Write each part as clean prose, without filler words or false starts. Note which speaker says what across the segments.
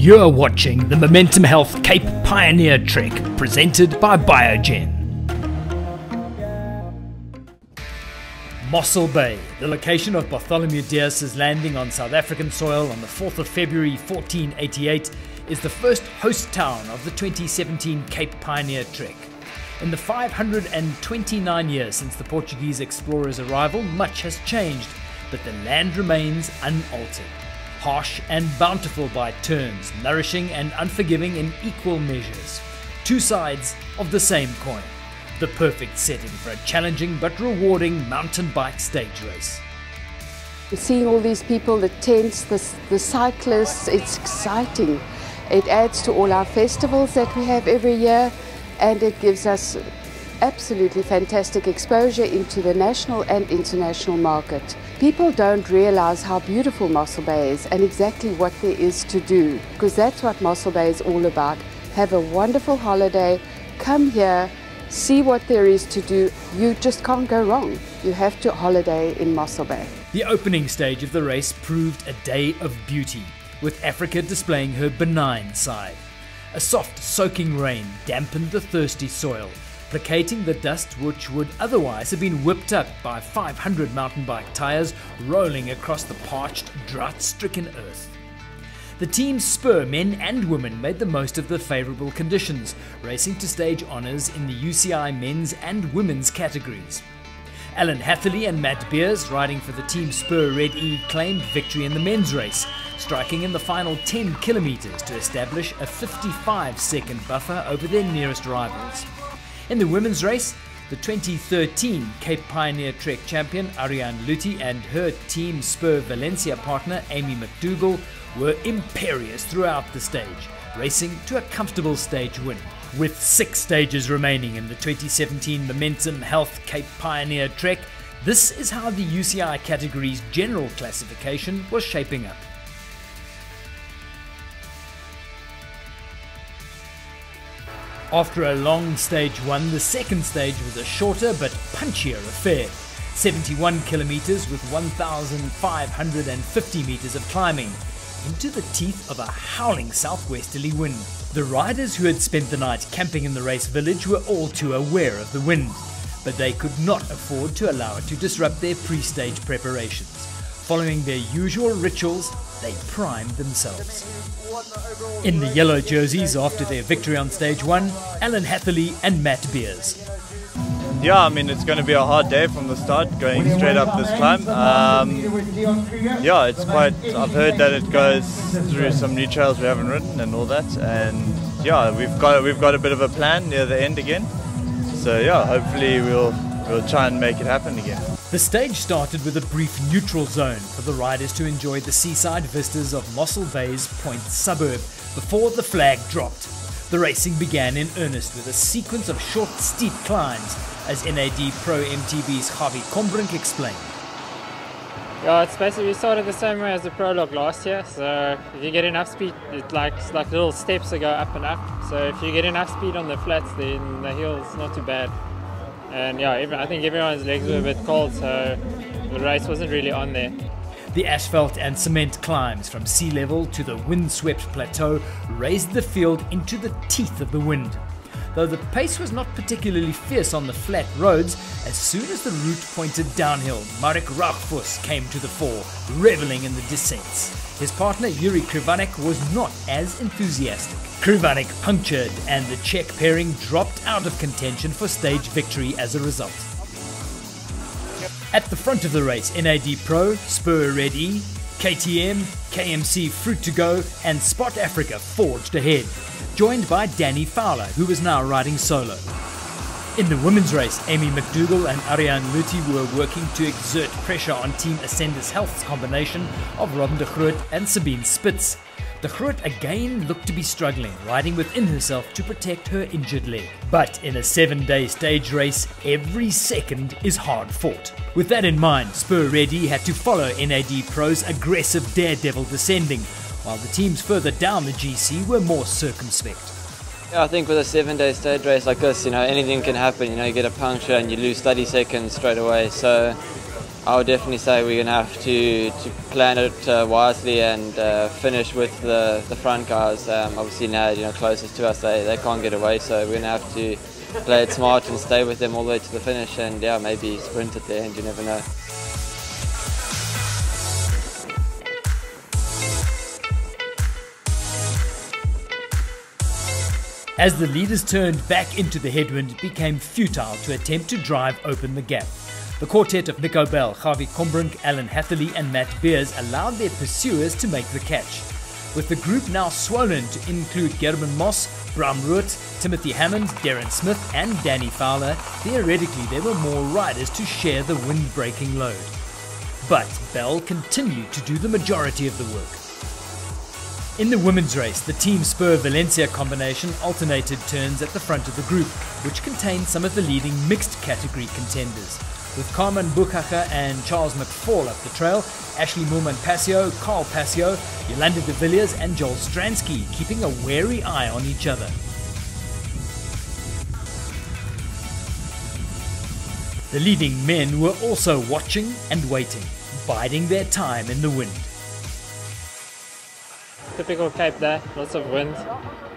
Speaker 1: You're watching the Momentum Health Cape Pioneer Trek, presented by Biogen. Mossel Bay, the location of Bartholomew Dias's landing on South African soil on the 4th of February 1488, is the first host town of the 2017 Cape Pioneer Trek. In the 529 years since the Portuguese explorers' arrival, much has changed, but the land remains unaltered. Harsh and bountiful by turns, nourishing and unforgiving in equal measures. Two sides of the same coin. The perfect setting for a challenging but rewarding mountain bike stage race.
Speaker 2: Seeing all these people, the tents, the cyclists, it's exciting. It adds to all our festivals that we have every year, and it gives us absolutely fantastic exposure into the national and international market. People don't realize how beautiful Mossel Bay is and exactly what there is to do, because that's what Mossel Bay is all about. Have a wonderful holiday, come here, see what there is to do. You just can't go wrong. You have to holiday in Mossel Bay.
Speaker 1: The opening stage of the race proved a day of beauty, with Africa displaying her benign side. A soft, soaking rain dampened the thirsty soil, placating the dust which would otherwise have been whipped up by 500 mountain bike tyres rolling across the parched, drought-stricken earth. The team's spur men and women made the most of the favourable conditions, racing to stage honours in the UCI men's and women's categories. Alan Hatherley and Matt Beers, riding for the Team Spur Red E, claimed victory in the men's race, striking in the final 10 kilometres to establish a 55-second buffer over their nearest rivals. In the women's race, the 2013 Cape Pioneer Trek champion Ariane Luthi and her Team Spur Valencia partner Amy McDougall were imperious throughout the stage, racing to a comfortable stage win. With 6 stages remaining in the 2017 Momentum Health Cape Pioneer Trek, this is how the UCI category's general classification was shaping up. After a long stage 1, the second stage was a shorter but punchier affair. 71 kilometres with 1,550 metres of climbing, into the teeth of a howling southwesterly wind. The riders who had spent the night camping in the race village were all too aware of the wind, but they could not afford to allow it to disrupt their pre-stage preparations. Following their usual rituals, they primed themselves. In the yellow jerseys after their victory on stage 1, Alan Hatherley and Matt Beers.
Speaker 3: Yeah, I mean, it's going to be a hard day from the start, going straight up this climb. Yeah, it's quite, I've heard that it goes through some new trails we haven't ridden and all that, and yeah, we've got a bit of a plan near the end again. So yeah, hopefully we'll try and make it happen again.
Speaker 1: The stage started with a brief neutral zone for the riders to enjoy the seaside vistas of Mossel Bay's Point suburb before the flag dropped. The racing began in earnest with a sequence of short, steep climbs, as NAD Pro MTB's Javi Kombrink explained.
Speaker 4: Yeah, it's basically, we started the same way as the prologue last year, so if you get enough speed, it's like little steps that go up and up. So if you get enough speed on the flats, then the hill's not too bad. And yeah, I think everyone's legs were a bit cold, so the race wasn't really on there.
Speaker 1: The asphalt and cement climbs from sea level to the wind-swept plateau raised the field into the teeth of the wind. Though the pace was not particularly fierce on the flat roads, as soon as the route pointed downhill, Marek Rauchfuss came to the fore, reveling in the descents. His partner Yuri Krivanek was not as enthusiastic. Krivanek punctured, and the Czech pairing dropped out of contention for stage victory as a result. At the front of the race, NAD Pro, Spur Red E, KTM, KMC Fruit to Go and Spot Africa forged ahead, joined by Danny Fowler, who was now riding solo. In the women's race, Amy McDougall and Ariane Luthi were working to exert pressure on Team Ascendus Health's combination of Robin de Groot and Sabine Spitz. De Groot again looked to be struggling, riding within herself to protect her injured leg. But in a 7-day stage race, every second is hard fought. With that in mind, Spur Red E had to follow NAD Pro's aggressive daredevil descending, while the teams further down the GC were more circumspect.
Speaker 5: Yeah, I think with a 7-day stage race like this, anything can happen. You get a puncture and you lose 30 seconds straight away. So I would definitely say we're going to have to plan it wisely and finish with the front guys. Obviously now, closest to us, they can't get away, so we're going to have to play it smart and stay with them all the way to the finish, and yeah, maybe sprint at the end, you never know.
Speaker 1: As the leaders turned back into the headwind, it became futile to attempt to drive open the gap. The quartet of Nico Bell, Gavi Kombrink, Alan Hatherley and Matt Beers allowed their pursuers to make the catch. With the group now swollen to include Gerben Moss, Bram Root, Timothy Hammond, Darren Smith and Danny Fowler, theoretically there were more riders to share the wind-breaking load. But Bell continued to do the majority of the work. In the women's race, the Team Spur Valencia combination alternated turns at the front of the group, which contained some of the leading mixed category contenders. With Carmen Buchacher and Charles McFall up the trail, Ashley Moorman-Passio, Carl Passio, Yolanda de Villiers and Joel Stransky keeping a wary eye on each other. The leading men were also watching and waiting, biding their time in the wind.
Speaker 4: Typical Cape day, lots of wind.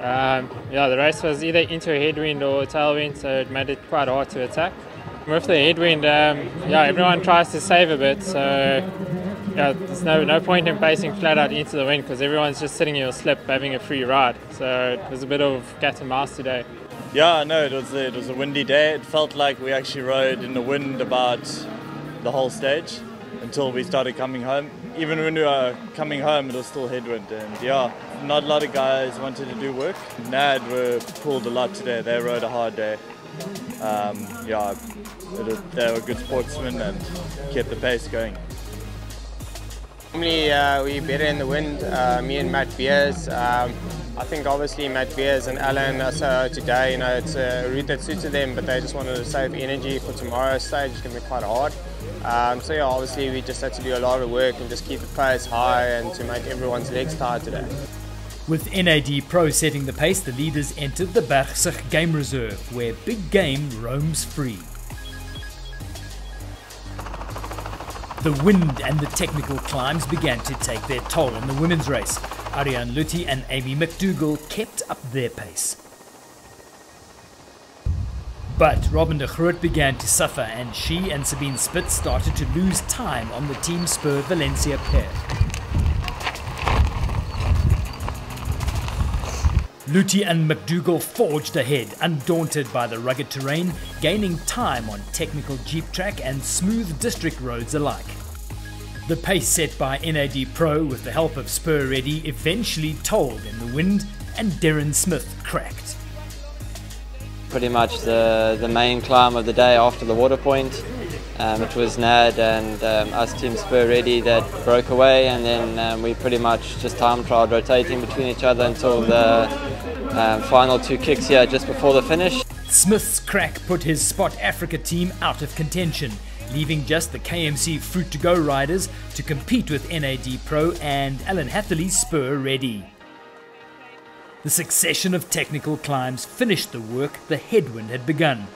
Speaker 4: Yeah, the race was either into a headwind or a tailwind, so it made it quite hard to attack. With the headwind, yeah, everyone tries to save a bit, so yeah, there's no point in pacing flat out into the wind because everyone's just sitting in your slip having a free ride. So it was a bit of cat and mouse today.
Speaker 3: Yeah, no, it was a windy day. It felt like we actually rode in the wind about the whole stage until we started coming home. Even when we were coming home, it was still headwind, and yeah, not a lot of guys wanted to do work. NAD were pulled a lot today. They rode a hard day. Yeah, they were good sportsmen and kept the pace going.
Speaker 6: Normally we're better in the wind, me and Matt Beers. I think obviously Matt Beers and Alan, so today, it's a route that suited them, but they just wanted to save energy for tomorrow's stage. It's going to be quite hard. So yeah, obviously we just had to do a lot of work and just keep the pace high and to make everyone's legs tired today.
Speaker 1: With NAD Pro setting the pace, the leaders entered the Bergsig Game Reserve, where big game roams free. The wind and the technical climbs began to take their toll in the women's race. Ariane Lutti and Amy McDougall kept up their pace. But Robin de Groot began to suffer, and she and Sabine Spitz started to lose time on the Team Spur Valencia pair. Lutti and McDougall forged ahead, undaunted by the rugged terrain, gaining time on technical jeep track and smooth district roads alike. The pace set by NAD Pro with the help of Spur Ready eventually told in the wind, and Darren Smith cracked.
Speaker 5: Pretty much the main climb of the day after the water point. It was NAD and us Team Spur Ready that broke away, and then we pretty much just time trialed rotating between each other until the final two kicks here just before the finish.
Speaker 1: Smith's crack put his Spot Africa team out of contention, leaving just the KMC Fruit to Go riders to compete with NAD Pro and Alan Hatherley's Spur Ready. The succession of technical climbs finished the work the headwind had begun.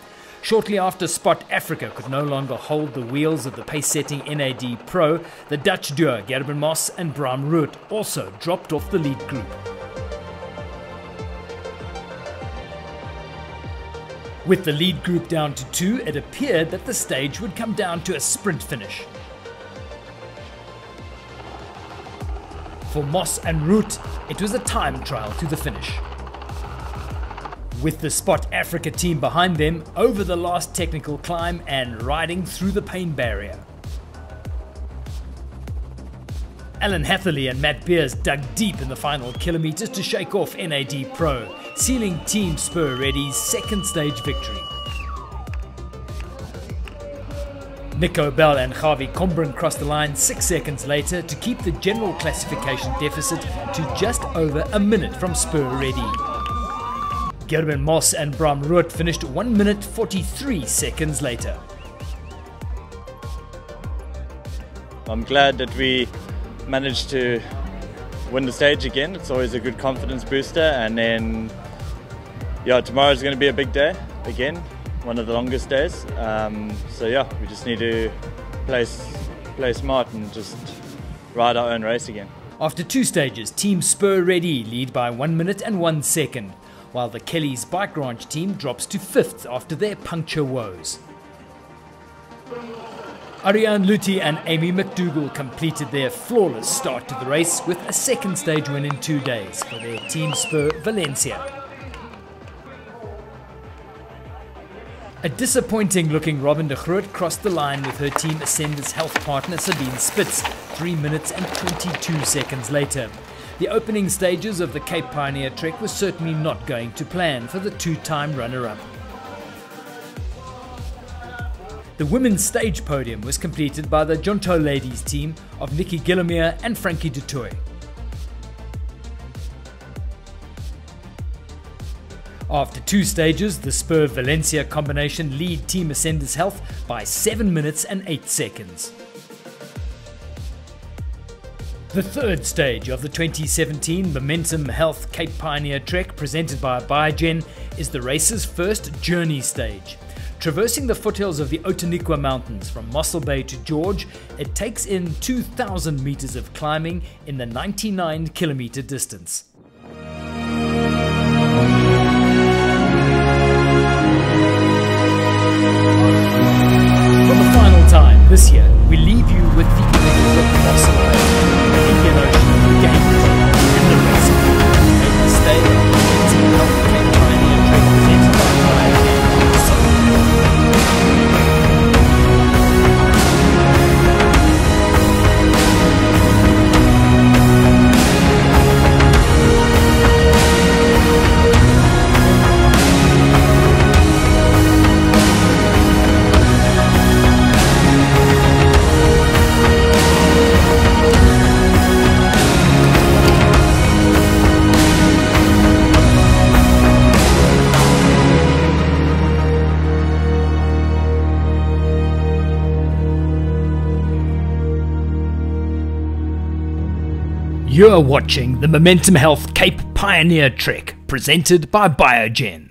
Speaker 1: Shortly after Spot Africa could no longer hold the wheels of the pace-setting NAD Pro, the Dutch duo Gerben Moss and Bram Root also dropped off the lead group. With the lead group down to 2, it appeared that the stage would come down to a sprint finish. For Moss and Root, it was a time trial to the finish. With the Spot Africa team behind them, over the last technical climb and riding through the pain barrier. Alan Hatherley and Matt Beers dug deep in the final kilometers to shake off NAD Pro, sealing Team Spur Ready's second stage victory. Nico Bell and Gavi Kombrink crossed the line 6 seconds later to keep the general classification deficit to just over a minute from Spur Ready. Gerben Moss and Bram Root finished 1 minute 43 seconds later.
Speaker 3: I'm glad that we managed to win the stage again. It's always a good confidence booster, and then yeah, tomorrow's going to be a big day again, one of the longest days. So yeah, we just need to play smart and just ride our own race again.
Speaker 1: After 2 stages, Team Spur Ready lead by 1 minute and 1 second, while the Kelly's Bike Ranch team drops to 5th after their puncture woes. Ariane Luthi and Amy McDougall completed their flawless start to the race with a 2nd stage win in 2 days for their Team Spur Valencia. A disappointing looking Robin de Groot crossed the line with her Team Ascenders health partner Sabine Spitz 3 minutes and 22 seconds later. The opening stages of the Cape Pioneer Trek were certainly not going to plan for the 2-time runner-up. The women's stage podium was completed by the Jonto ladies team of Nikki Gillemere and Frankie du Toit. After 2 stages, the Spur Valencia combination lead Team Ascenders Health by 7 minutes and 8 seconds. The 3rd stage of the 2017 Momentum Health Cape Pioneer Trek presented by Biogen is the race's first journey stage. Traversing the foothills of the Outeniqua Mountains from Mossel Bay to George, it takes in 2,000 meters of climbing in the 99-kilometer distance. For the final time this year, we leave you with the images of Mossel Bay, the Indian Ocean, Cambridge, and the rest. Make the stay of the Momentum Health Cape Pioneer Trek presented by Biogen. You're watching the Momentum Health Cape Pioneer Trek, presented by Biogen.